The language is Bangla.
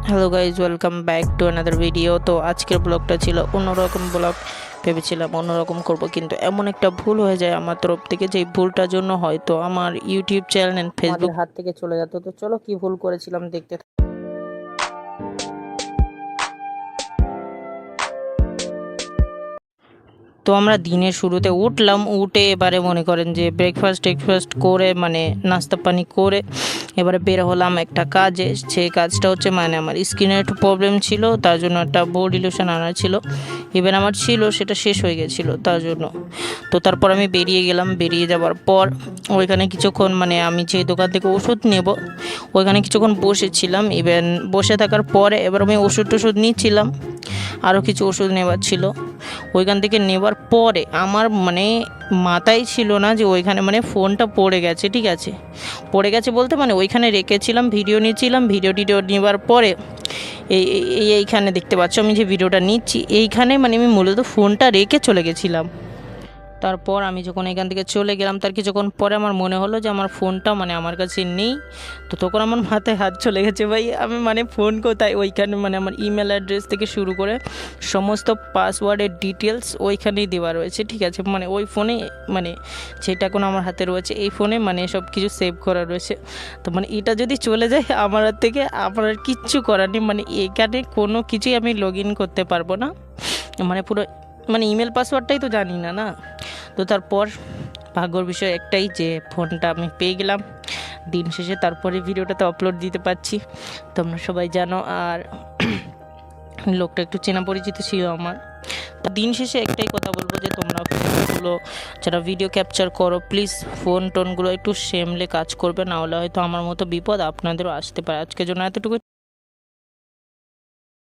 Hello guys, welcome back to another video. তো আজকের ব্লগটা ছিল অন্যরকম ব্লগ। ভেবেছিলাম অন্যরকম করব, কিন্তু এমন একটা ভুল হয়ে যায় আমার তরফ থেকে, যেই ভুলটার জন্য হয়তো আমার ইউটিউব চ্যানেল এন্ড ফেসবুক হাত থেকে চলে যেত। তো চলো কি ভুল করেছিলাম দেখতে। তো আমরা দিনের শুরুতে উঠলাম, উঠে এবারে মনে করেন যে ব্রেকফাস্ট করে মানে নাস্তা পানি করে এবারে বের হলাম একটা কাজে। সেই কাজটা হচ্ছে মানে আমার স্কিনের একটু প্রবলেম ছিল, তার জন্য একটা বোর্ড ইলিউশন আনার ছিল। ইভেন আমার ছিল, সেটা শেষ হয়ে গেছিলো তার জন্য। তো তারপর আমি বেরিয়ে গেলাম। বেরিয়ে যাওয়ার পর ওইখানে কিছুক্ষণ মানে আমি যে দোকান থেকে ওষুধ নেব ওইখানে কিছুক্ষণ বসেছিলাম। ইভেন বসে থাকার পরে এবার আমি ওষুধ নিচ্ছিলাম, আরও কিছু ওষুধ নেওয়ার ছিল। ওইখান থেকে নেওয়ার পরে আমার মানে মাথায় ছিল না যে ওইখানে মানে ফোনটা পড়ে গেছে। ঠিক আছে, পড়ে গেছে বলতে মানে ওইখানে রেখেছিলাম, ভিডিও নিচ্ছিলাম। ভিডিও নেওয়ার পরে এইখানে দেখতে পাচ্ছ আমি যে ভিডিওটা নিচ্ছি, এইখানে মানে আমি মূলত ফোনটা রেখে চলে গেছিলাম। তারপর আমি যখন এখান থেকে চলে গেলাম, তার কিছুক্ষণ পরে আমার মনে হলো যে আমার ফোনটা মানে আমার কাছে নেই। তো তখন আমার মাথায় হাত চলে গেছে, ভাই আমি মানে ফোন কোথায়। ওইখানে মানে আমার ইমেল অ্যাড্রেস থেকে শুরু করে সমস্ত পাসওয়ার্ডের ডিটেলস ওইখানেই দেওয়া রয়েছে। ঠিক আছে, মানে ওই ফোনে মানে যেটা এখন আমার হাতে রয়েছে এই ফোনে মানে সব কিছু সেভ করা রয়েছে। তো মানে এটা যদি চলে যায় আমার হাত থেকে, আমার আর কিচ্ছু করার নেই। মানে এখানে কোনো কিছুই আমি লগ ইন করতে পারবো না, মানে পুরো মানে ইমেল পাসওয়ার্ডটাই তো জানি না না। তো তারপর ভাগ্যর বিষয় একটাই যে ফোনটা আমি পেয়ে গেলাম দিন শেষে। তারপরে ভিডিওটাতে আপলোড দিতে পারছি, তোমরা সবাই জানো। আর লোকটা একটু চেনা পরিচিত ছিল আমার। তো দিন শেষে একটাই কথা বলবো যে তোমরা ফোনগুলো যারা ভিডিও ক্যাপচার করো, প্লিজ ফোন টোনগুলো একটু সেমলে কাজ করবে, না হলে হয়তো আমার মতো বিপদ আপনাদেরও আসতে পারে। আজকের জন্য এতটুকু।